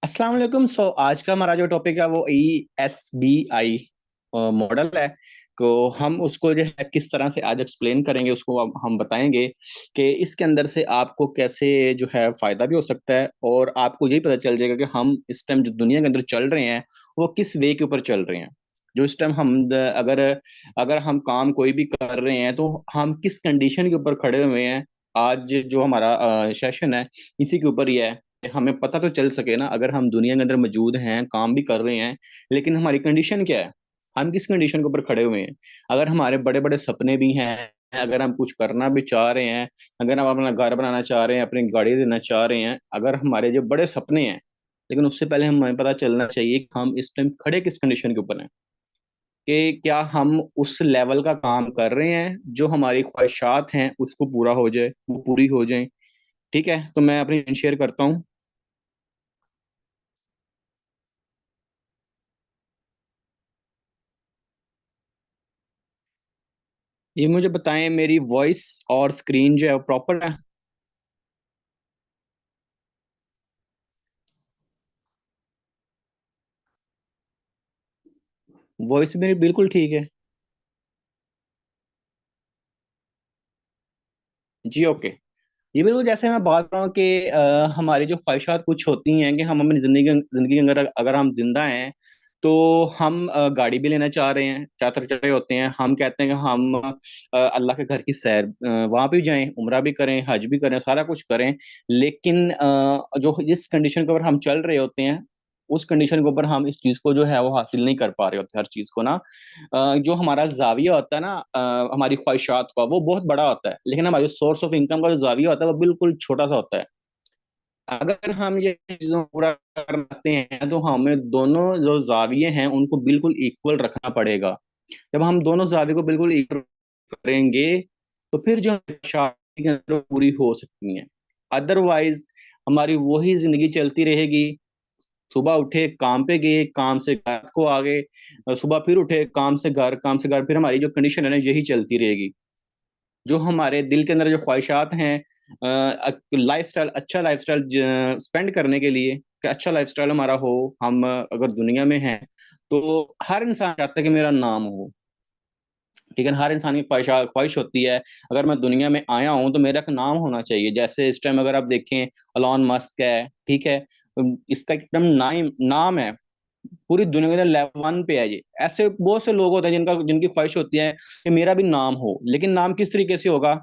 अस्सलाम वालेकुम। आज का हमारा जो टॉपिक है वो ESBI मॉडल है। तो हम उसको जो है किस तरह से आज एक्सप्लेन करेंगे, उसको अब हम बताएंगे कि इसके अंदर से आपको कैसे जो है फायदा भी हो सकता है, और आपको यही पता चल जाएगा कि हम इस टाइम जो दुनिया के अंदर चल रहे हैं वो किस वे के ऊपर चल रहे हैं। जो इस टाइम अगर अगर हम काम कोई भी कर रहे हैं तो हम किस कंडीशन के ऊपर खड़े हुए हैं। आज जो हमारा सेशन है इसी के ऊपर ही है। हमें पता तो चल सके ना, अगर हम दुनिया के अंदर मौजूद हैं, काम भी कर रहे हैं, लेकिन हमारी कंडीशन क्या है, हम किस कंडीशन के ऊपर खड़े हुए हैं। अगर हमारे बड़े बड़े सपने भी हैं, अगर हम कुछ करना भी चाह रहे हैं, अगर हम अपना घर बनाना चाह रहे हैं, अपनी गाड़ी देना चाह रहे हैं, अगर हमारे जो बड़े सपने हैं, लेकिन उससे पहले हमें पता चलना चाहिए कि हम इस टाइम खड़े किस कंडीशन के ऊपर हैं। कि क्या हम उस लेवल का काम कर रहे हैं जो हमारी ख्वाहिशात हैं उसको पूरा हो जाए, वो पूरी हो जाए। ठीक है, तो मैं अपनी शेयर करता हूँ। जी मुझे बताएं, मेरी वॉइस और स्क्रीन जो है वो प्रॉपर है? वॉइस मेरी बिल्कुल ठीक है। जी ओके। ये बिल्कुल जैसे मैं बात कर रहा हूँ कि हमारी जो ख्वाहिशात कुछ होती हैं कि हम अपनी जिंदगी के अंदर अगर हम जिंदा हैं तो हम गाड़ी भी लेना चाह रहे हैं, चाहते चढ़े होते हैं, हम कहते हैं कि हम अल्लाह के घर की सैर वहां भी जाएं, उम्रा भी करें, हज भी करें, सारा कुछ करें। लेकिन जो जिस कंडीशन के ऊपर हम चल रहे होते हैं उस कंडीशन के ऊपर हम इस चीज को जो है वो हासिल नहीं कर पा रहे होते, हर चीज को ना। जो हमारा जाविया होता है ना, हमारी ख्वाहिशात का, वो बहुत बड़ा होता है, लेकिन हमारा जो सोर्स ऑफ इनकम का जो जाविया होता है वो बिल्कुल छोटा सा होता है। अगर हम ये चीजों को पूरा करते हैं तो हमें दोनों जो जाविये हैं उनको बिल्कुल इक्वल रखना पड़ेगा। जब हम दोनों जाविये को बिल्कुल इक्वल करेंगे तो फिर जो शादी के अंदर पूरी हो सकती हैं। अदरवाइज हमारी वही जिंदगी चलती रहेगी। सुबह उठे काम पे गए, काम से रात को आ गए, सुबह फिर उठे काम से घर, काम से घर, फिर हमारी जो कंडीशन है ना यही चलती रहेगी। जो हमारे दिल के अंदर जो ख्वाहिशात हैं, लाइफस्टाइल, अच्छा लाइफस्टाइल स्पेंड करने के लिए, कि अच्छा लाइफस्टाइल हमारा हो, हम अगर दुनिया में हैं तो हर इंसान चाहता है कि मेरा नाम हो। ठीक है ना? हर इंसान की ख्वाहिश होती है, अगर मैं दुनिया में आया हूँ तो मेरा एक नाम होना चाहिए। जैसे इस टाइम अगर आप देखें, एलॉन मस्क है, ठीक है, इसका एकदम नाम है, पूरी दुनिया के अंदर लेवल वन पे है ये। ऐसे बहुत से लोग होते हैं जिनकी ख्वाहिश होती है कि मेरा भी नाम हो, लेकिन नाम किस तरीके से होगा?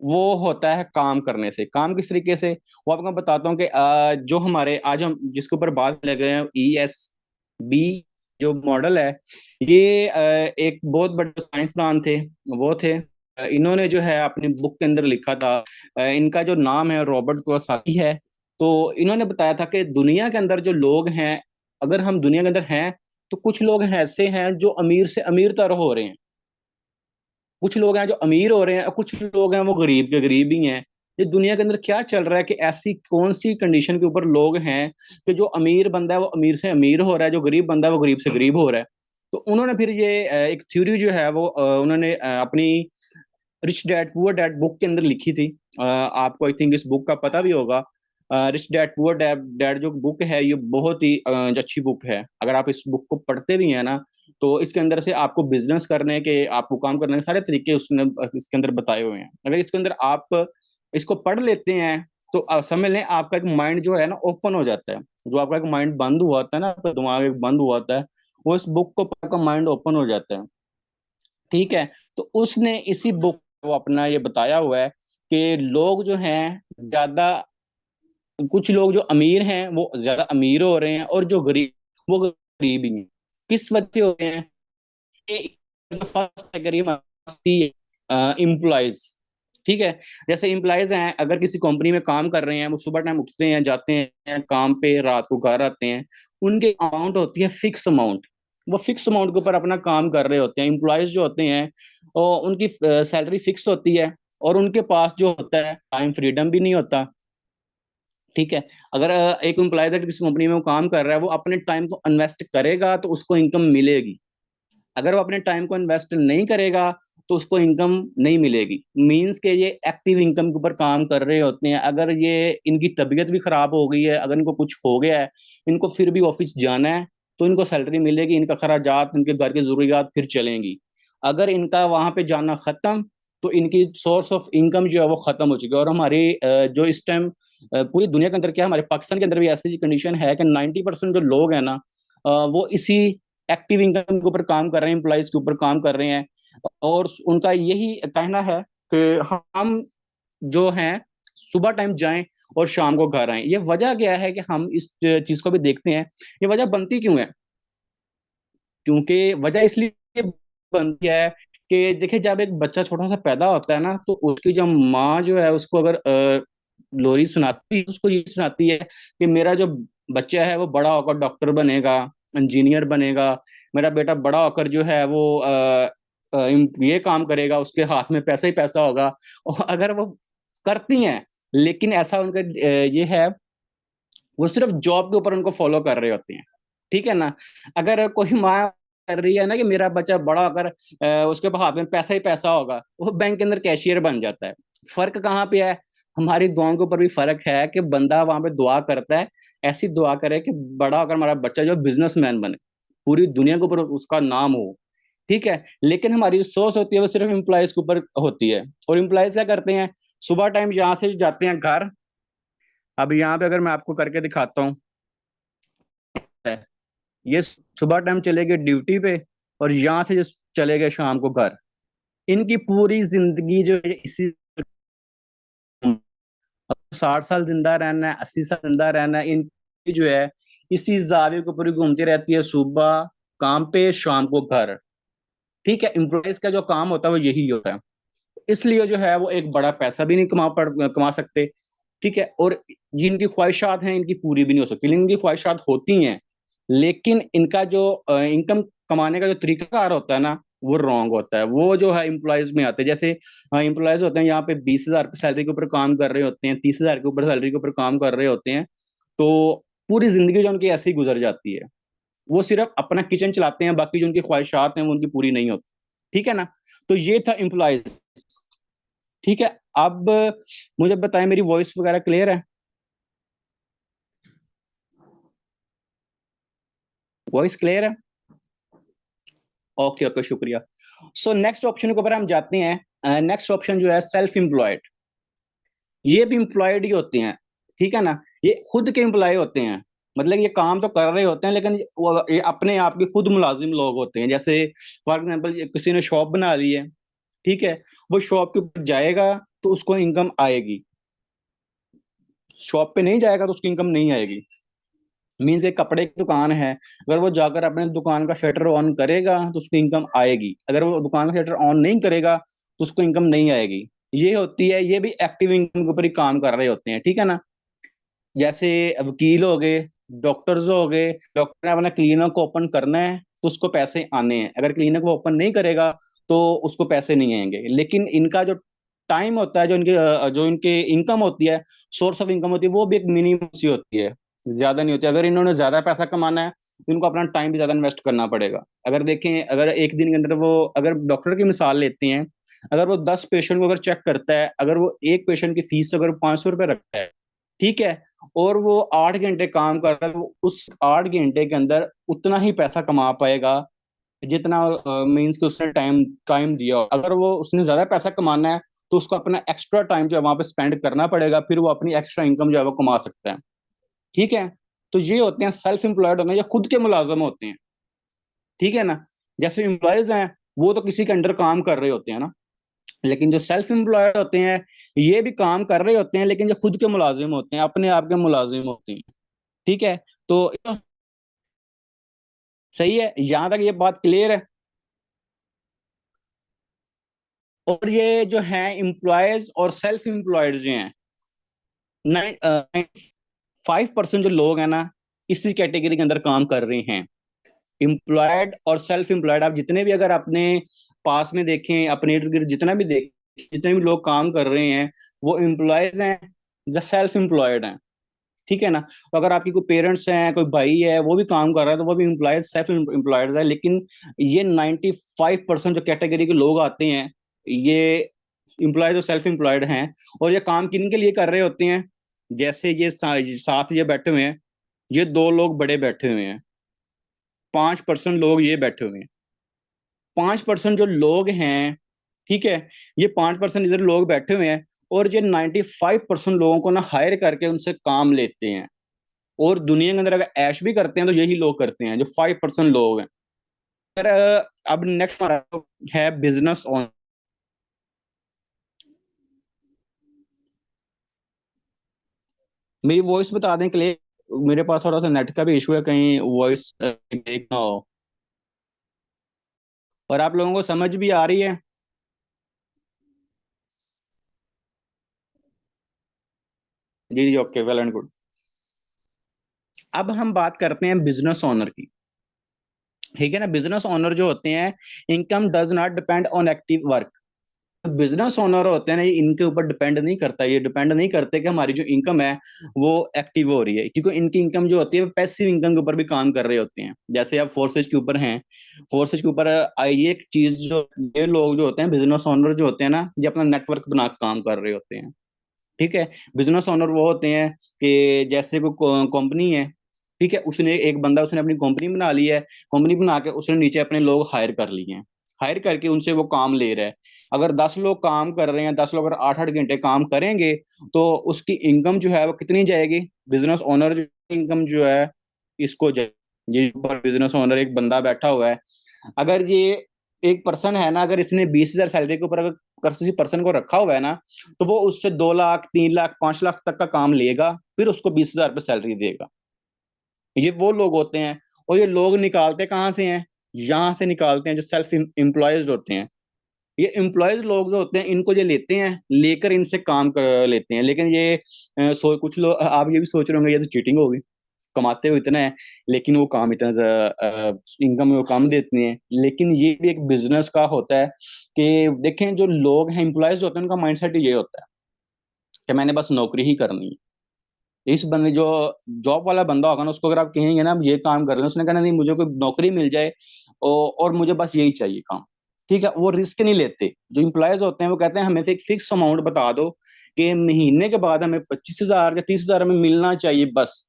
वो होता है काम करने से। काम किस तरीके से? वो आपको मैं बताता हूँ कि जो हमारे आज हम जिसके ऊपर बात लगे हैं, ESB जो मॉडल है, ये एक बहुत बड़े साइंसदान थे। वो थे, इन्होंने जो है अपनी बुक के अंदर लिखा था। इनका जो नाम है रॉबर्ट कियोसाकी है। तो इन्होंने बताया था कि दुनिया के अंदर जो लोग हैं, अगर हम दुनिया के अंदर हैं तो कुछ लोग ऐसे हैं जो अमीर से अमीर तर हो रहे हैं, कुछ लोग हैं जो अमीर हो रहे हैं, और कुछ लोग हैं वो गरीब के गरीब ही हैं। ये दुनिया के अंदर क्या चल रहा है कि ऐसी कौन सी कंडीशन के ऊपर लोग हैं कि जो अमीर बंदा है वो अमीर से अमीर हो रहा है, जो गरीब बंदा है वो गरीब से गरीब हो रहा है। तो उन्होंने फिर ये एक थ्योरी जो है वो उन्होंने अपनी rich dad poor dad book के अंदर लिखी थी। आपको आई थिंक इस बुक का पता भी होगा। Rich dad poor dad dad जो बुक है ये बहुत ही अच्छी बुक है। अगर आप इस बुक को पढ़ते भी हैं ना तो इसके अंदर से आपको बिजनेस करने के, आपको काम करने के सारे तरीके उसने इसके अंदर बताए हुए हैं। अगर इसके अंदर आप इसको पढ़ लेते हैं तो समझ लें आपका एक माइंड जो है ना ओपन हो जाता है। जो आपका एक माइंड बंद हुआ होता है ना, आपका दिमाग एक बंद हुआ होता है, वो इस बुक को पढ़कर माइंड ओपन हो जाता है। ठीक है। तो उसने इसी बुक को अपना ये बताया हुआ है कि लोग जो हैं ज्यादा, कुछ लोग जो अमीर हैं वो ज्यादा अमीर हो रहे हैं, और जो गरीब वो गरीब ही हैं। किस वजह से हो रहे हैं? First category employees. ठीक है। जैसे एम्प्लॉयज हैं, अगर किसी कंपनी में काम कर रहे हैं, वो सुबह टाइम उठते हैं, जाते हैं काम पे, रात को घर आते हैं, उनकी अमाउंट होती है फिक्स अमाउंट। वो फिक्स अमाउंट के ऊपर अपना काम कर रहे होते हैं। एम्प्लॉयज जो होते हैं और उनकी सैलरी फिक्स होती है, और उनके पास जो होता है टाइम फ्रीडम भी नहीं होता। ठीक है। अगर एक एम्प्लॉय अगर किसी कंपनी में वो काम कर रहा है, वो अपने टाइम को इन्वेस्ट करेगा तो उसको इनकम मिलेगी। अगर वो अपने टाइम को इन्वेस्ट नहीं करेगा तो उसको इनकम नहीं मिलेगी। मीन्स के ये एक्टिव इनकम के ऊपर काम कर रहे होते हैं। अगर ये इनकी तबीयत भी खराब हो गई है, अगर इनको कुछ हो गया है, इनको फिर भी ऑफिस जाना है, तो इनको सैलरी मिलेगी, इनका खर्चात, इनके घर की जरूरियात फिर चलेंगी। अगर इनका वहां पे जाना खत्म, तो इनकी सोर्स ऑफ इनकम जो है वो खत्म हो चुकी है। और हमारी जो इस टाइम पूरी दुनिया के अंदर क्या है, हमारे पाकिस्तान के अंदर भी ऐसी कंडीशन है कि 90% जो लोग हैं ना, वो इसी एक्टिव इनकम के ऊपर काम कर रहे हैं, एम्प्लॉयज के ऊपर काम कर रहे हैं। और उनका यही कहना है कि हम जो हैं सुबह टाइम जाएं और शाम को घर आएं। ये वजह क्या है कि हम इस चीज को भी देखते हैं, ये वजह बनती क्यों है? क्योंकि वजह इसलिए बनती है कि देखिए, जब एक बच्चा छोटा सा पैदा होता है ना, तो उसकी जो माँ जो है उसको अगर लोरी सुनाती है, उसको ये सुनाती है कि मेरा जो बच्चा है वो बड़ा होकर डॉक्टर बनेगा, इंजीनियर बनेगा, मेरा बेटा बड़ा होकर जो है वो ये काम करेगा, उसके हाथ में पैसा ही पैसा होगा। और अगर वो करती हैं, लेकिन ऐसा उनका ये है, वो सिर्फ जॉब के ऊपर उनको फॉलो कर रहे होते हैं। ठीक है ना? अगर कोई माँ कर रही है ना कि मेरा बच्चा बड़ा होकर उसके हाथ में पैसा ही पैसा होगा, वो बैंक के अंदर कैशियर बन जाता है। फर्क कहाँ पे है? हमारी दुआओं के ऊपर भी फर्क है कि बंदा वहां पे दुआ करता है, ऐसी दुआ करे कि बड़ा होकर हमारा बच्चा जो बिजनेसमैन बने, पूरी दुनिया के ऊपर उसका नाम हो। ठीक है, लेकिन हमारी जो सोच होती है वो सिर्फ एम्प्लॉयज के ऊपर होती है। और एम्प्लॉयज क्या करते हैं? सुबह टाइम यहाँ से जाते हैं घर। अब यहाँ पे अगर मैं आपको करके दिखाता हूँ, ये सुबह टाइम चले गए ड्यूटी पे, और यहाँ से जो चले गए शाम को घर। इनकी पूरी जिंदगी जो है इसी, 60 साल जिंदा रहना है, 80 साल जिंदा रहना है, इनकी जो है इसी जावे के ऊपर ही घूमती रहती है। सुबह काम पे, शाम को घर। ठीक है, एम्प्लॉयज का जो काम होता है वो यही होता है। इसलिए जो है वो एक बड़ा पैसा भी नहीं कमा सकते। ठीक है, और जिनकी ख्वाहिशात हैं इनकी पूरी भी नहीं हो सकती। लेकिन इनकी ख्वाहिशात होती हैं, लेकिन इनका जो इनकम कमाने का जो तरीकाकार होता है ना, वो रॉन्ग होता है। वो जो है एम्प्लॉयज में आते हैं। जैसे एम्प्लॉयज होते हैं यहाँ पे 20,000 सैलरी के ऊपर काम कर रहे होते हैं, 30,000 के ऊपर सैलरी के ऊपर काम कर रहे होते हैं। तो पूरी जिंदगी जो उनकी ऐसे ही गुजर जाती है। वो सिर्फ अपना किचन चलाते हैं, बाकी जो उनकी ख्वाहिशात हैं वो उनकी पूरी नहीं होती। ठीक है ना? तो ये था एम्प्लॉयज। ठीक है, अब मुझे बताएं, मेरी वॉइस वगैरह क्लियर है? वॉइस क्लियर है? ओके ओके, शुक्रिया। सो नेक्स्ट ऑप्शन के ऊपर हम जाते हैं। नेक्स्ट ऑप्शन जो है सेल्फ एम्प्लॉयड। ये भी एम्प्लॉयड ही होते हैं। ठीक है ना? ये खुद के एम्प्लॉय होते हैं। मतलब ये काम तो कर रहे होते हैं, लेकिन ये अपने आप के खुद मुलाजिम लोग होते हैं। जैसे फॉर एग्जांपल किसी ने शॉप बना ली है। ठीक है, वो शॉप के ऊपर जाएगा तो उसको इनकम आएगी। शॉप पे नहीं जाएगा तो उसकी इनकम नहीं आएगी। मीन्स एक कपड़े की दुकान है, अगर वो जाकर अपने दुकान का शटर ऑन करेगा तो उसको इनकम आएगी। अगर वो दुकान का शटर ऑन नहीं करेगा तो उसको इनकम नहीं आएगी। ये होती है, ये भी एक्टिव इनकम के ऊपर ही काम कर रहे होते हैं। ठीक है ना? जैसे वकील हो गए, डॉक्टर्स हो गए। डॉक्टर ने अपना क्लिनिक ओपन करना है तो उसको पैसे आने हैं। अगर क्लिनिक वो ओपन नहीं करेगा तो उसको पैसे नहीं आएंगे। लेकिन इनका जो टाइम होता है, जो इनके इनकम होती है, सोर्स ऑफ इनकम होती है, वो भी एक मिनिमम सी होती है, ज्यादा नहीं होती। अगर इन्होंने ज्यादा पैसा कमाना है तो इनको अपना टाइम भी ज्यादा इन्वेस्ट करना पड़ेगा। अगर देखें, अगर एक दिन के अंदर वो, अगर डॉक्टर की मिसाल लेते हैं, अगर वो 10 पेशेंट को अगर चेक करता है, अगर वो एक पेशेंट की फीस अगर 500 रुपये रखता है, ठीक है, और वो 8 घंटे काम कर रहा है, तो उस 8 घंटे के अंदर उतना ही पैसा कमा पाएगा जितना मीन्स कि उसने टाइम टाइम दिया। अगर वो उसने ज्यादा पैसा कमाना है तो उसको अपना एक्स्ट्रा टाइम जो है वहां पे स्पेंड करना पड़ेगा, फिर वो अपनी एक्स्ट्रा इनकम जो है वो कमा सकता है। ठीक है, तो ये होते हैं सेल्फ एम्प्लॉयड होते हैं, या खुद के मुलाजम होते हैं। ठीक है ना? जैसे एम्प्लॉयज हैं, वो तो किसी के अंडर काम कर रहे होते हैं ना। लेकिन जो सेल्फ एम्प्लॉयड होते हैं, ये भी काम कर रहे होते हैं, लेकिन जो खुद के मुलाजिम होते हैं, अपने आप के मुलाजिम होते हैं। ठीक है, तो सही है, यहां तक ये बात क्लियर है। और ये जो है एम्प्लॉयज और सेल्फ एम्प्लॉयड जो हैं, 5% जो लोग हैं ना, इसी कैटेगरी के अंदर काम कर रहे हैं। एम्प्लॉयड और सेल्फ एम्प्लॉयड, आप जितने भी अगर अपने पास में देखें, अपने इर्द गिर्द जितना भी देखें, जितने भी लोग काम कर रहे हैं, वो एम्प्लॉयज हैं या सेल्फ एम्प्लॉयड हैं। ठीक है ना। तो अगर आपकी कोई पेरेंट्स हैं, कोई भाई है, वो भी काम कर रहा है, तो वो भी एम्प्लॉयज, सेल्फ एम्प्लॉयड है। लेकिन ये 95% जो कैटेगरी के लोग आते हैं, ये एम्प्लॉयज और सेल्फ एम्प्लॉयड हैं। और ये काम किन के लिए कर रहे होते हैं? जैसे ये साथ ये बैठे हुए हैं, ये दो लोग बड़े बैठे हुए हैं, 5% लोग ये बैठे हुए हैं। 5% जो लोग हैं, ठीक है, ये 5% इधर लोग बैठे हुए हैं, और ये 95% लोगों को ना हायर करके उनसे काम लेते हैं। और दुनिया के अंदर अगर ऐश भी करते हैं तो यही लोग करते हैं, जो 5% लोग हैं। फिर अब नेक्स्ट हमारा है बिजनेस ऑन। मेरी वॉइस बता दें क्लियर? मेरे पास थोड़ा सा नेट का भी इशू है, कहीं वॉइस ब्रेक ना हो। और आप लोगों को समझ भी आ रही है? जी जी, ओके, वेल एंड गुड। अब हम बात करते हैं बिजनेस ओनर की। ठीक है ना। बिजनेस ओनर जो होते हैं, income does not depend on active work. Business owner होते हैं ना, ये इनके ऊपर डिपेंड नहीं करता, ये डिपेंड नहीं करते कि हमारी जो इनकम है वो एक्टिव हो रही है, क्योंकि इनकी इनकम जो होती है वो पैसिव इनकम के ऊपर भी काम कर रहे होते हैं। जैसे आप फोर्सेज के ऊपर हैं, फोर्सेज के ऊपर आई एक चीज जो, ये लोग जो होते हैं बिजनेस ओनर जो होते हैं ना, ये अपना नेटवर्क बना के काम कर रहे होते हैं। ठीक है। बिजनेस ओनर वो होते हैं कि जैसे कोई कंपनी है, ठीक है, उसने एक बंदा, उसने अपनी कंपनी बना ली है, कंपनी बना के उसने नीचे अपने लोग हायर कर लिए हैं, हायर करके उनसे वो काम ले रहा है। अगर 10 लोग काम कर रहे हैं, 10 लोग अगर 8-8 घंटे काम करेंगे, तो उसकी इनकम जो है वो कितनी जाएगी? बिजनेस ओनर जो इनकम जो है, इसको ये ऊपर बिजनेस ओनर एक बंदा बैठा हुआ है, अगर ये एक पर्सन है ना, अगर इसने 20,000 सैलरी के ऊपर अगर किसी पर्सन को रखा हुआ है ना, तो वो उससे 2 लाख, 3 लाख, 5 लाख तक का काम लेगा, फिर उसको 20,000 रुपये सैलरी देगा। ये वो लोग होते हैं। और ये लोग निकालते कहाँ से हैं? यहाँ से निकालते हैं, जो सेल्फ एम्प्लॉयज होते हैं। ये एम्प्लॉयज लोग जो होते हैं, इनको ये लेते हैं, लेकर इनसे काम कर लेते हैं। लेकिन ये कुछ लोग, आप ये भी सोच रहे होंगे ये तो चीटिंग होगी, कमाते हुए इतना है लेकिन वो काम इतना इनकम वो कम देते हैं। लेकिन ये भी एक बिजनेस का होता है कि देखें, जो लोग हैं एम्प्लॉयज होते हैं, उनका माइंडसेट ये होता है कि मैंने बस नौकरी ही करनी है। इस बंदे जो जॉब वाला बंदा होगा ना, उसको अगर आप कहेंगे ना आप ये काम कर रहे हैं, उसने कहना नहीं, मुझे कोई नौकरी मिल जाए और मुझे बस यही चाहिए काम। ठीक है, वो रिस्क नहीं लेते। जो एम्प्लॉयज होते हैं वो कहते हैं हमें तो एक फिक्स अमाउंट बता दो कि महीने के बाद हमें 25,000 या 30,000 हमें मिलना चाहिए बस,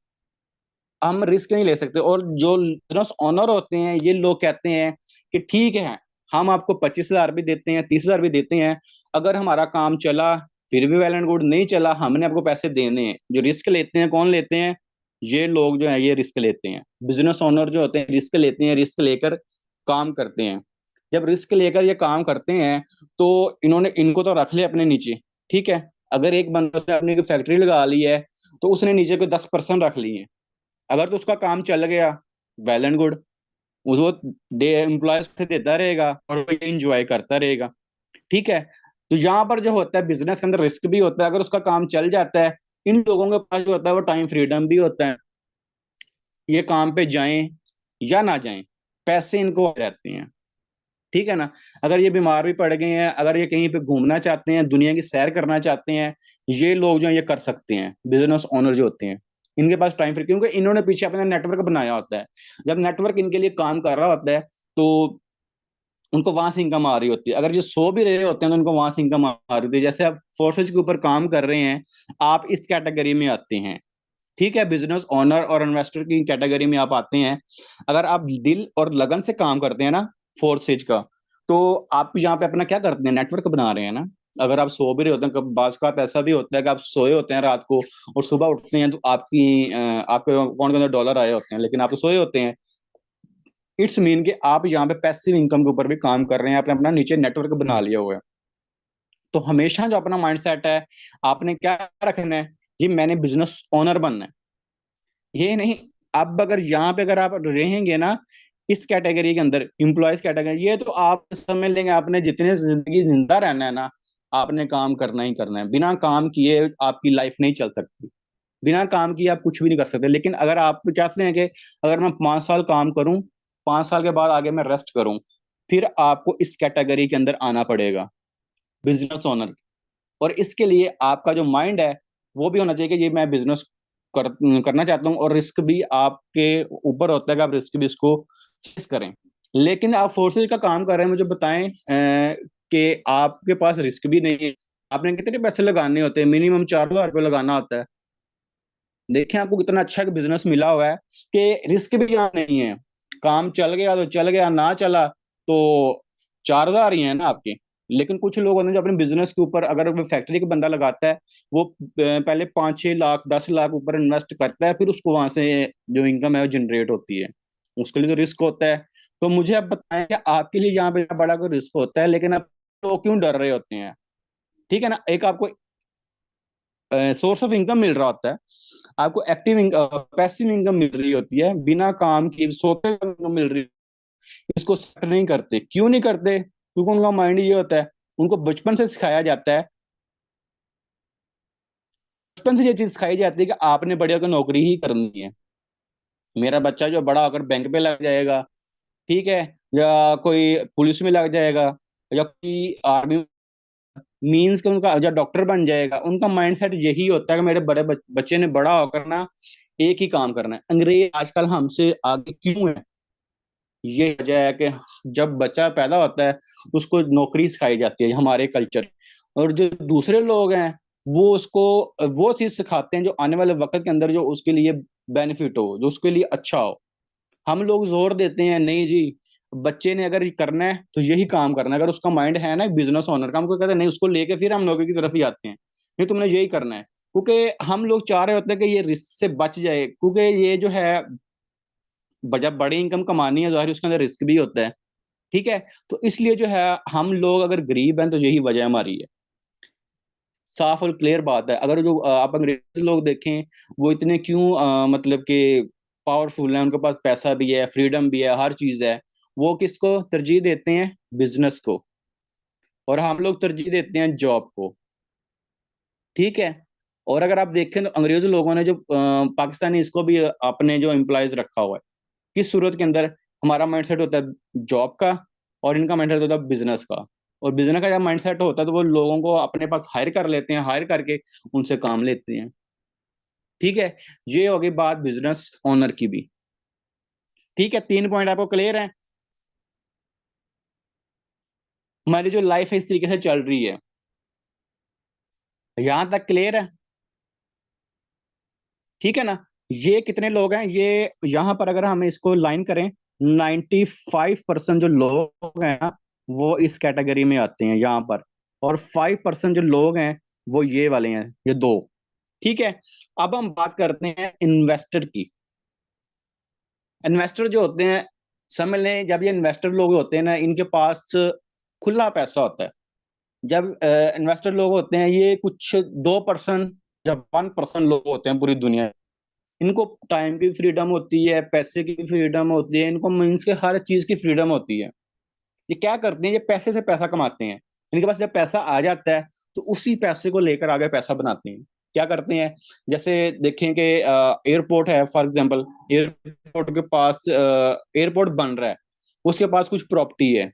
हम रिस्क नहीं ले सकते। और जो बिजनेस ओनर होते हैं, ये लोग कहते हैं कि ठीक है, हम आपको 25,000 भी देते हैं, 30,000 भी देते हैं, अगर हमारा काम चला फिर भी वेल एंड गुड, नहीं चला हमने आपको पैसे देने हैं। जो रिस्क लेते हैं, कौन लेते हैं? ये लोग जो है ये रिस्क लेते हैं। बिजनेस ओनर जो होते हैं रिस्क लेते हैं, रिस्क लेकर काम करते हैं। जब रिस्क लेकर ये काम करते हैं, तो इन्होंने इनको तो रख लिया अपने नीचे। ठीक है। अगर एक बंदा ने अपनी फैक्ट्री लगा ली है, तो उसने नीचे कोई 10% रख लिए। अगर तो उसका काम चल गया, वेल एंड गुड, उसको डे एम्प्लॉयज से देता रहेगा और वो एंजॉय करता रहेगा। ठीक है। तो यहाँ पर जो होता है बिजनेस के अंदर रिस्क भी होता है। अगर उसका काम चल जाता है, इन लोगों के पास जो होता है वो टाइम फ्रीडम भी होता है, ये काम पे जाएं या ना जाएं, पैसे इनको रहते हैं। ठीक है ना। अगर ये बीमार भी पड़ गए हैं, अगर ये कहीं पे घूमना चाहते हैं, दुनिया की सैर करना चाहते हैं, ये लोग जो है ये कर सकते हैं, बिजनेस ओनर जो होते हैं। इनके पास टाइम फ्री, क्योंकि इन्होंने पीछे अपना नेटवर्क बनाया होता है। जब नेटवर्क इनके लिए काम कर रहा होता है, तो उनको वहां से इनकम आ रही होती है। अगर ये सो भी रहे होते हैं तो उनको वहां से इनकम आ रही होती है। जैसे आप फोर्सेज के ऊपर काम कर रहे हैं, आप इस कैटेगरी में आते हैं। ठीक है, बिजनेस ओनर और इन्वेस्टर की कैटेगरी में आप आते हैं। अगर आप दिल और लगन से काम करते हैं ना, फोर्सेज का, तो आप यहाँ पे अपना क्या करते हैं, नेटवर्क बना रहे हैं ना। अगर आप सो भी रहे होते हैं, कब बाज का ऐसा भी होता है कि आप सोए होते हैं रात को, और सुबह उठते हैं तो आपके अकाउंट के अंदर डॉलर आए होते हैं, लेकिन आप तो सोए होते हैं। इट्स मीन कि आप यहाँ पे पैसिव इनकम के ऊपर भी काम कर रहे हैं, आपने अपना नीचे नेटवर्क बना लिया हुआ है। तो हमेशा जो अपना माइंडसेट है, आपने क्या रखना है, जी मैंने बिजनेस ओनर बनना है। ये नहीं, अब अगर यहाँ पे अगर आप रहेंगे ना इस कैटेगरी के अंदर, इंप्लॉयज कैटेगरी, ये तो आप समझ लेंगे आपने जितने जिंदगी जिंदा रहना है ना, आपने काम करना ही करना है। बिना काम किए आपकी लाइफ नहीं चल सकती। बिना काम किए आप कुछ भी नहीं कर सकते। लेकिन अगर आप चाहते हैं कि अगर मैं 5 साल काम करूं, 5 साल के बाद आगे मैं रेस्ट करूं, फिर आपको इस कैटेगरी के अंदर आना पड़ेगा, बिजनेस ओनर। और इसके लिए आपका जो माइंड है वो भी होना चाहिए कि ये मैं बिजनेस कर, करना चाहता हूँ, और रिस्क भी आपके ऊपर होता है कि आप रिस्क भी इसको फेस करें। लेकिन आप फोर्सेज का काम कर रहे हैं, मुझे बताएं कि आपके पास रिस्क भी नहीं है, आपने कितने पैसे लगाने होते हैं? मिनिमम 4,000 रुपये लगाना होता है। देखें आपको कितना अच्छा बिजनेस मिला हुआ है कि रिस्क भी यहाँ नहीं है, काम चल गया तो चल गया, ना चला तो 4,000 ही है ना आपके। लेकिन कुछ लोग होते हैं जो अपने बिजनेस के ऊपर, अगर वो फैक्ट्री का बंदा लगाता है, वो पहले 5-6 लाख 10 लाख ऊपर इन्वेस्ट करता है, फिर उसको वहां से जो इनकम है वो जनरेट होती है। उसके लिए तो रिस्क होता है। तो मुझे आप बताएं कि आपके लिए यहाँ पे बड़ा कोई रिस्क होता है, लेकिन आप लोग क्यों डर रहे होते हैं? ठीक है ना, एक आपको सोर्स ऑफ इनकम मिल रहा होता है, आपको पैसिव इनकम मिल रही होती है, बिना काम की सोते हुए इनकम मिल रही है। इसको सेट नहीं करते, क्यों नहीं करते? क्योंकि उनका माइंड ये होता है, उनको बचपन से सिखाया जाता है, बचपन से ये चीज सिखाई जाती है कि आपने बड़े होकर नौकरी ही करनी है। मेरा बच्चा जो बड़ा होकर बैंक पे लग जाएगा, ठीक है, या कोई पुलिस में लग जाएगा, या कोई आर्मी, मीन्स के उनका या डॉक्टर बन जाएगा, उनका माइंडसेट यही होता है कि मेरे बच्चे ने बड़ा होकर ना एक ही काम करना है। अंग्रेज आजकल हमसे आगे क्यों है? ये वजह है कि जब बच्चा पैदा होता है उसको नौकरी सिखाई जाती है हमारे कल्चर, और जो दूसरे लोग हैं वो उसको वो चीज सिखाते हैं जो आने वाले वक्त के अंदर जो उसके लिए बेनिफिट हो, जो उसके लिए अच्छा हो। हम लोग जोर देते हैं, नहीं जी, बच्चे ने अगर करना है तो यही काम करना है। अगर उसका माइंड है ना बिजनेस ओनर का, हमको कहते हैं नहीं, उसको लेके फिर हम नौकरी की तरफ ही आते हैं, नहीं तुमने यही करना है। क्योंकि हम लोग चाह रहे होते हैं कि ये रिस्क से बच जाए, क्योंकि ये जो है जब बड़ी इनकम कमानी है जाहिर उसके अंदर रिस्क भी होता है। ठीक है, तो इसलिए जो है हम लोग अगर गरीब हैं तो यही वजह हमारी है। साफ और क्लियर बात है। अगर जो आप अंग्रेज लोग देखें, वो इतने क्यों मतलब कि पावरफुल हैं, उनके पास पैसा भी है, फ्रीडम भी है, हर चीज है। वो किसको तरजीह देते हैं? बिजनेस को। और हम लोग तरजीह देते हैं जॉब को। ठीक है। और अगर आप देखें तो अंग्रेज लोगों ने जो पाकिस्तानी इसको भी अपने जो एम्प्लॉयज रखा हुआ है, किस सूरत के अंदर? हमारा माइंडसेट होता है जॉब का, और इनका माइंडसेट होता है बिजनेस का। और बिजनेस का जब माइंडसेट होता है तो वो लोगों को अपने पास हायर कर लेते हैं, हायर करके उनसे काम लेते हैं। ठीक है, ये होगी बात बिजनेस ओनर की भी। ठीक है, 3 पॉइंट आपको क्लियर है? हमारी जो लाइफ है इस तरीके से चल रही है, यहां तक क्लियर है? ठीक है ना। ये कितने लोग हैं ये? यहाँ पर अगर हम इसको लाइन करें, 95% जो लोग हैं ना, वो इस कैटेगरी में आते हैं यहाँ पर। और 5% जो लोग हैं वो ये वाले हैं, ये दो। ठीक है। अब हम बात करते हैं इन्वेस्टर की। इन्वेस्टर जो होते हैं, समझ लें जब ये इन्वेस्टर लोग होते हैं ना, इनके पास खुला पैसा होता है। जब इन्वेस्टर लोग होते हैं, ये कुछ 2%, जब 1% लोग होते हैं पूरी दुनिया। इनको टाइम की फ्रीडम होती है, पैसे की फ्रीडम होती है, इनको मीन्स के हर चीज की फ्रीडम होती है। ये क्या करते हैं? ये पैसे से पैसा कमाते हैं। इनके पास जब पैसा आ जाता है तो उसी पैसे को लेकर आगे पैसा बनाते हैं। क्या करते हैं? जैसे देखें कि एयरपोर्ट है फॉर एग्जांपल, एयरपोर्ट के पास एयरपोर्ट बन रहा है, उसके पास कुछ प्रॉपर्टी है,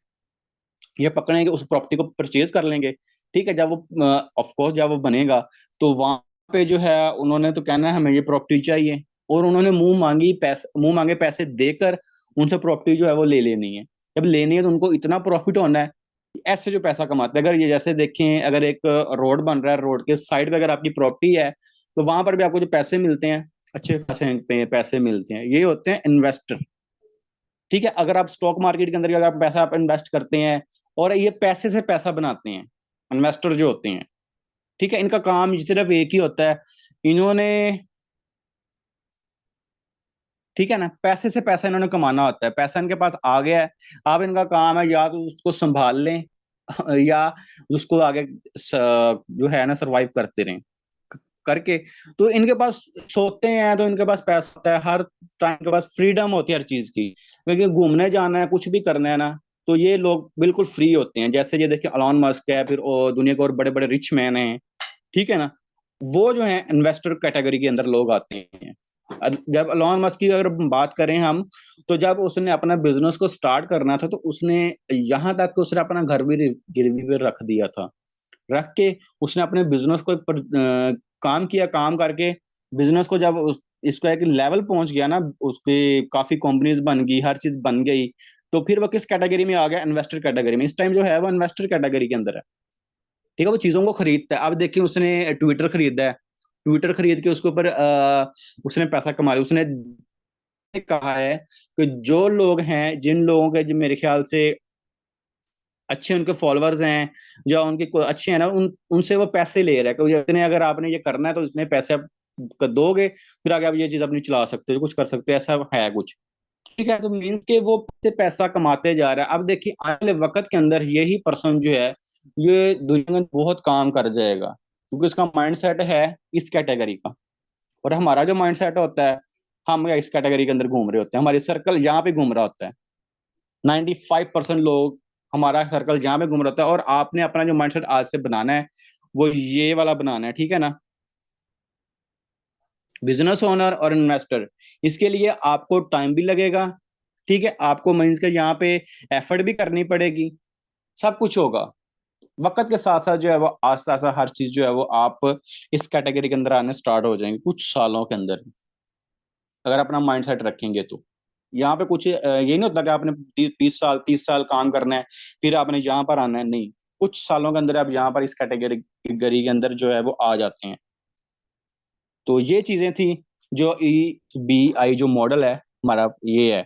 ये पकड़ेंगे उस प्रॉपर्टी को परचेज कर लेंगे। ठीक है, जब वो ऑफ कोर्स जब वो बनेगा तो वहां पे जो है उन्होंने तो कहना है हमें ये प्रॉपर्टी चाहिए, और उन्होंने मुंह मांगे पैसे देकर उनसे प्रॉपर्टी जो है वो ले लेनी है। जब लेनी है तो उनको इतना प्रॉफिट होना है। ऐसे जो पैसा कमाते हैं, अगर ये जैसे देखें, अगर एक रोड बन रहा है, रोड के साइड पे अगर आपकी प्रॉपर्टी है, तो वहां पर भी आपको जो पैसे मिलते हैं, अच्छे खासे पैसे मिलते हैं। ये होते हैं इन्वेस्टर। ठीक है, अगर आप स्टॉक मार्केट के अंदर अगर आप पैसा आप इन्वेस्ट करते हैं, और ये पैसे से पैसा बनाते हैं, इन्वेस्टर जो होते हैं। ठीक है, इनका काम सिर्फ एक ही होता है, इन्होंने, ठीक है ना, पैसे से पैसा इन्होंने कमाना होता है। पैसा इनके पास आ गया है, अब इनका काम है या तो उसको संभाल लें या उसको आगे जो है ना सरवाइव करते रहें करके। तो इनके पास सोते हैं तो इनके पास पैसा होता है, हर टाइम के पास फ्रीडम होती है हर चीज की, क्योंकि घूमने जाना है, कुछ भी करना है ना, तो ये लोग बिल्कुल फ्री होते हैं। जैसे ये देखिए अलोन मस्क है, फिर दुनिया के और बड़े बड़े रिच मैन हैं। ठीक है ना, वो जो है इन्वेस्टर कैटेगरी के अंदर लोग आते हैं। जब अलोन मस्क की अगर बात करें हम, तो जब उसने अपना बिजनेस को स्टार्ट करना था तो उसने यहाँ तक कि उसने अपना घर भी गिरवी पे रख दिया था। रख के उसने अपने बिजनेस को काम किया, काम करके बिजनेस को जब इसको एक लेवल पहुंच गया ना, उसके काफी कंपनीज बन गई, हर चीज बन गई, तो फिर वो किस कैटेगरी में आ गया? इन्वेस्टर कैटेगरी में। इस टाइम जो है वो इन्वेस्टर कैटेगरी के अंदर है। ठीक है, वो चीजों को खरीदता है। अब देखिए, उसने ट्विटर खरीदा है, ट्विटर खरीद के उसके ऊपर उसने पैसा कमा लिया। उसने कहा है कि जो लोग हैं, जिन लोगों के जो मेरे ख्याल से अच्छे उनके फॉलोअर्स हैं, जो उनके अच्छे हैं ना, उनसे वो पैसे ले रहा है कि इतने अगर आपने ये करना है तो इतने पैसे आप दोगे, फिर आगे आप ये चीज अपनी चला सकते हो, कुछ कर सकते हो, ऐसा है कुछ। ठीक है, तो मीन्स के वो पैसा कमाते जा रहा है। अब देखिए, आने वाले वक्त के अंदर यही पर्सन जो है, ये दुनिया में बहुत काम कर जाएगा, क्योंकि उसका माइंडसेट है इस कैटेगरी का। और हमारा जो माइंडसेट होता है, हम इस कैटेगरी के अंदर घूम रहे होते हैं, हमारी सर्कल यहाँ पे घूम रहा होता है। 95% लोग, हमारा सर्कल जहाँ पे घूम रहा होता है। और आपने अपना जो माइंडसेट आज से बनाना है, वो ये वाला बनाना है, ठीक है ना? बिजनेस ओनर और इन्वेस्टर, इसके लिए आपको टाइम भी लगेगा। ठीक है, आपको मीन्स के यहाँ पे एफर्ट भी करनी पड़ेगी, सब कुछ होगा। वक्त के साथ साथ जो है वो आस्ता आस्ता हर चीज जो है वो आप इस कैटेगरी के अंदर आने स्टार्ट हो जाएंगे कुछ सालों के अंदर, अगर अपना माइंड सेट रखेंगे तो। यहाँ पे कुछ ये नहीं होता कि आपने 20 साल 30 साल काम करना है, फिर आपने यहाँ पर आना है, नहीं। कुछ सालों के अंदर आप यहाँ पर इस कैटेगरी के अंदर जो है वो आ जाते हैं। तो ये चीजें थी, जो EBI जो मॉडल है हमारा, ये है।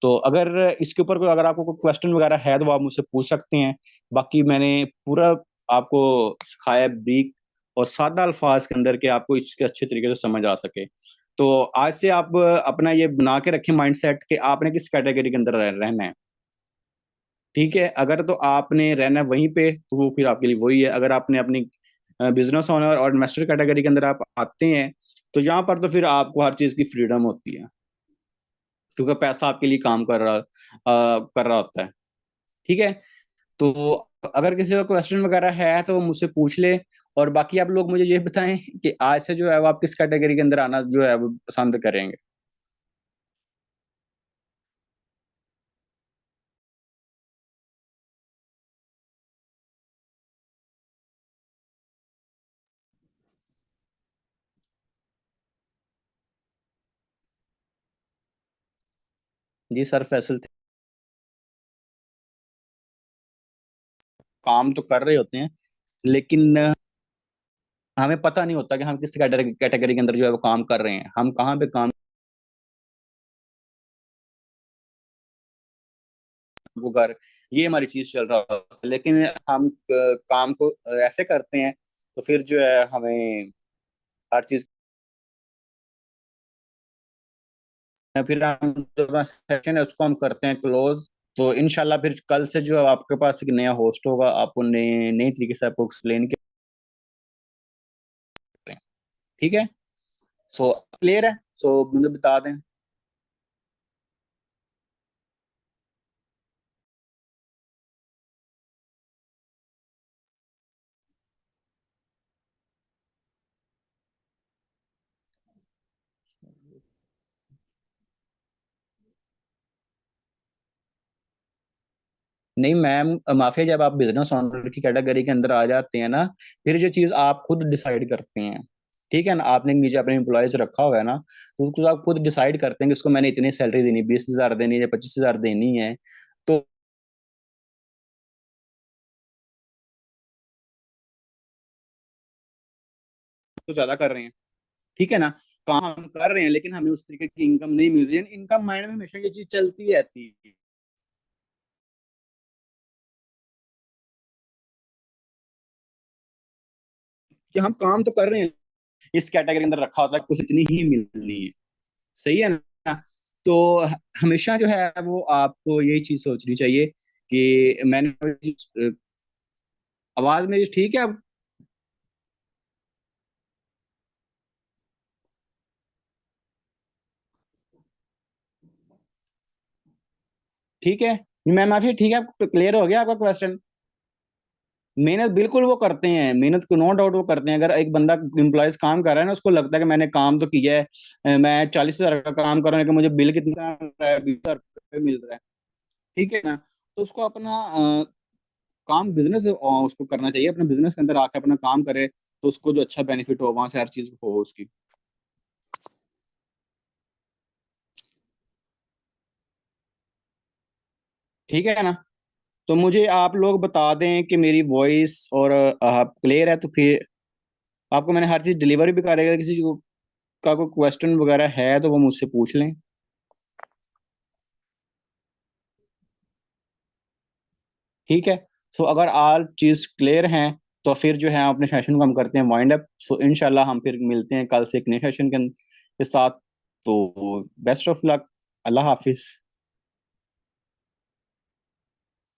तो अगर इसके ऊपर कोई, अगर आपको कोई क्वेश्चन वगैरह है तो आप मुझसे पूछ सकते हैं। बाकी मैंने पूरा आपको सिखाया ब्रीक और सादा अल्फाज के अंदर, के आपको इसके अच्छे तरीके से समझ आ सके। तो आज से आप अपना ये बना के रखें माइंडसेट कि आपने किस कैटेगरी के अंदर रहना है। ठीक है, अगर तो आपने रहना है वहीं पे, तो वो फिर आपके लिए वही है। अगर आपने अपनी बिजनेस ओनर और इन्वेस्टर कैटेगरी के अंदर आप आते हैं, तो यहाँ पर तो फिर आपको हर चीज की फ्रीडम होती है, क्योंकि पैसा आपके लिए काम कर रहा होता है। ठीक है, तो अगर किसी का क्वेश्चन वगैरह है तो वो मुझसे पूछ ले। और बाकी आप लोग मुझे ये बताएं कि आज से जो है वो आप किस कैटेगरी के अंदर आना जो है वो पसंद करेंगे। जी सर, फैसल थे। काम तो कर रहे होते हैं, लेकिन हमें पता नहीं होता कि हम किस कैटेगरी के अंदर जो है वो काम कर रहे हैं, हम कहाँ पे काम को कर, ये हमारी चीज चल रहा है। लेकिन हम काम को ऐसे करते हैं, तो फिर जो है हमें हर चीज, फिर हम जो सेशन है उसको हम करते हैं क्लोज। तो इनशाला फिर कल से जो है आपके पास एक नया होस्ट होगा, आपको नए नए तरीके से आपको एक्सप्लेन करें। ठीक है, सो क्लियर है? सो मुझे बता दें। नहीं मैम, माफिया, जब आप बिजनेस ओनर की कैटेगरी के अंदर आ जाते हैं ना, फिर जो चीज आप खुद डिसाइड करते हैं। ठीक है ना, आपने नीचे अपने एम्प्लॉयज रखा हुआ है ना, तो उसको आप खुद डिसाइड करते हैं कि उसको मैंने इतनी सैलरी देनी, 20,000 देनी है, 25,000 देनी है। तो ज्यादा कर रहे हैं, ठीक है ना, काम हम कर रहे हैं, लेकिन हमें उस तरीके की इनकम नहीं मिल रही है। इनकम माइंड में हमेशा ये चीज चलती रहती है कि हम काम तो कर रहे हैं, इस कैटेगरी के अंदर रखा होता है कुछ इतनी ही मिलनी है। सही है ना? तो हमेशा जो है वो आपको यही चीज सोचनी चाहिए कि मैंने, आवाज मेरी ठीक है अब? ठीक है मैम, आप ठीक है, आपको क्लियर हो गया आपका क्वेश्चन? मेहनत बिल्कुल वो करते हैं, मेहनत को नो डाउट वो करते हैं। अगर एक बंदा एम्प्लॉयज काम कर रहा है ना, उसको लगता है कि मैंने काम तो किया है, मैं 40,000 का काम कर रहा हूँ, कि मुझे बिल कितना आ रहा है, 20,000 मिल रहा है। ठीक है ना, तो उसको अपना काम बिजनेस उसको करना चाहिए, अपने बिजनेस के अंदर आके अपना काम करे, तो उसको जो अच्छा बेनिफिट हो वहां से हर चीज हो उसकी। ठीक है ना? तो मुझे आप लोग बता दें कि मेरी वॉइस और क्लियर है, तो फिर आपको मैंने हर चीज़ डिलीवर भी करेगा। किसी को का कोई क्वेश्चन वगैरह है तो वो मुझसे पूछ लें। ठीक है। सो अगर आल चीज़ क्लियर हैं तो फिर जो है अपने सेशन को हम करते हैं वाइंड अप। सो इंशाल्लाह हम फिर मिलते हैं कल से एक नए सेशन के साथ। तो बेस्ट ऑफ लक। अल्लाह हाफिज़।